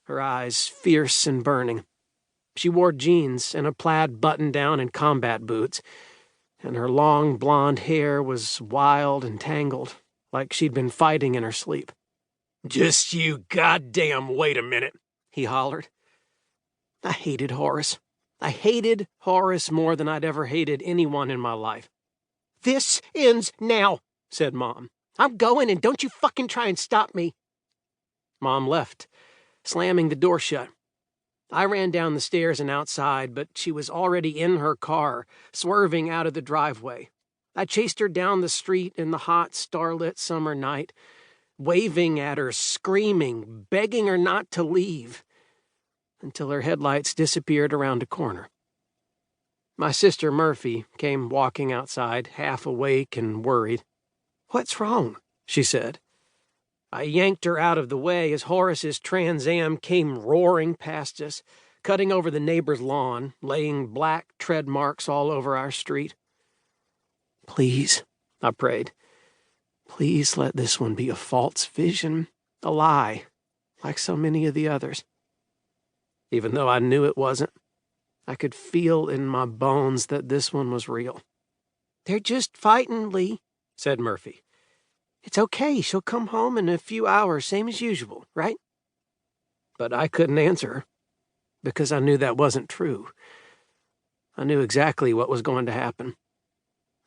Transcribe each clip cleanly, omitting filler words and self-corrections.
her eyes fierce and burning. She wore jeans and a plaid button-down and combat boots, and her long blonde hair was wild and tangled, like she'd been fighting in her sleep. "Just you goddamn wait a minute," he hollered. I hated Horace. I hated Horace more than I'd ever hated anyone in my life. "This ends now," said Mom. "I'm going, and don't you fucking try and stop me." Mom left, slamming the door shut. I ran down the stairs and outside, but she was already in her car, swerving out of the driveway. I chased her down the street in the hot, starlit summer night, waving at her, screaming, begging her not to leave, until her headlights disappeared around a corner. My sister Murphy came walking outside, half awake and worried. "What's wrong?" she said. I yanked her out of the way as Horace's Trans Am came roaring past us, cutting over the neighbor's lawn, laying black tread marks all over our street. "Please," I prayed, "please let this one be a false vision, a lie, like so many of the others." Even though I knew it wasn't, I could feel in my bones that this one was real. "They're just fighting, Lee," said Murphy. "It's okay, she'll come home in a few hours, same as usual, right?" But I couldn't answer her, because I knew that wasn't true. I knew exactly what was going to happen.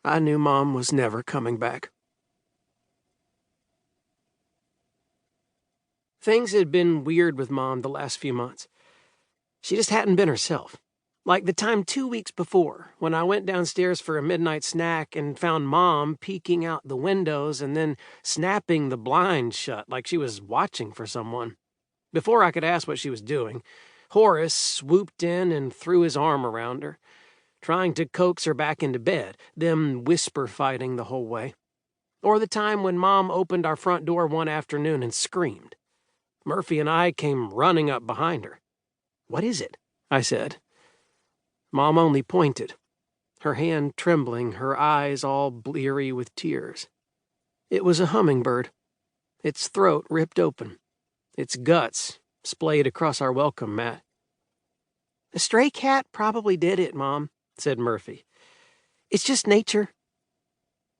I knew Mom was never coming back. Things had been weird with Mom the last few months. She just hadn't been herself. Like the time 2 weeks before, when I went downstairs for a midnight snack and found Mom peeking out the windows and then snapping the blinds shut like she was watching for someone. Before I could ask what she was doing, Horace swooped in and threw his arm around her, trying to coax her back into bed, them whisper fighting the whole way. Or the time when Mom opened our front door one afternoon and screamed. Murphy and I came running up behind her. "What is it?" I said. Mom only pointed, her hand trembling, her eyes all bleary with tears. It was a hummingbird, its throat ripped open, its guts splayed across our welcome mat. "A stray cat probably did it, Mom," said Murphy. "It's just nature."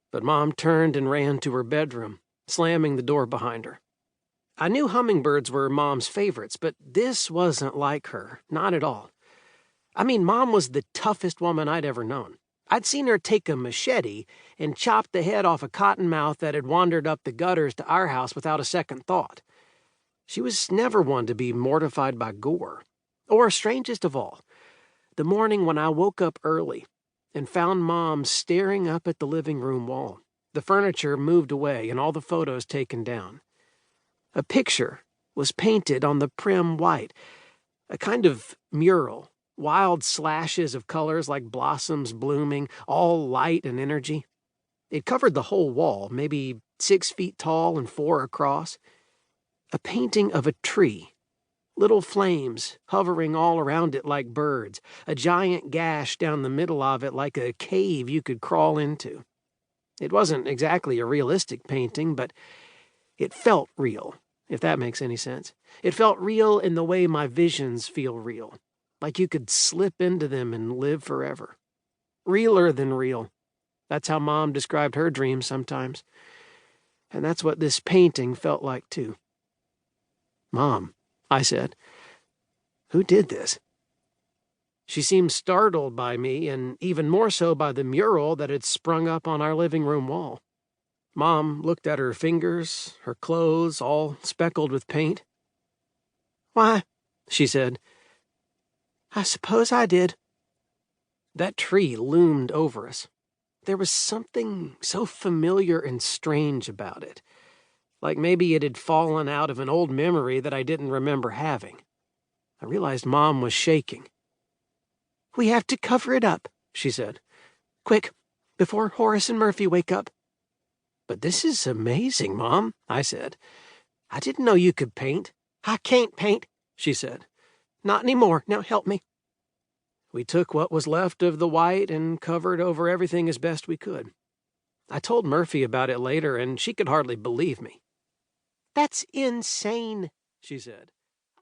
But Mom turned and ran to her bedroom, slamming the door behind her. I knew hummingbirds were Mom's favorites, but this wasn't like her, not at all. I mean, Mom was the toughest woman I'd ever known. I'd seen her take a machete and chop the head off a cottonmouth that had wandered up the gutters to our house without a second thought. She was never one to be mortified by gore. Or, strangest of all, the morning when I woke up early and found Mom staring up at the living room wall, the furniture moved away and all the photos taken down. A picture was painted on the prim white, a kind of mural. Wild slashes of colors like blossoms blooming, all light and energy. It covered the whole wall, maybe 6 feet tall and 4 across. A painting of a tree, little flames hovering all around it like birds, a giant gash down the middle of it like a cave you could crawl into. It wasn't exactly a realistic painting, but it felt real, if that makes any sense. It felt real in the way my visions feel real. Like you could slip into them and live forever. Realer than real. That's how Mom described her dreams sometimes. And that's what this painting felt like, too. "Mom," I said, "who did this?" She seemed startled by me, and even more so by the mural that had sprung up on our living room wall. Mom looked at her fingers, her clothes all speckled with paint. "Why," she said, "I suppose I did." That tree loomed over us. There was something so familiar and strange about it, like maybe it had fallen out of an old memory that I didn't remember having. I realized Mom was shaking. "We have to cover it up," she said. "Quick, before Horace and Murphy wake up." "But this is amazing, Mom," I said. "I didn't know you could paint." "I can't paint," she said. "Not anymore. Now help me." We took what was left of the white and covered over everything as best we could. I told Murphy about it later, and she could hardly believe me. "That's insane," she said.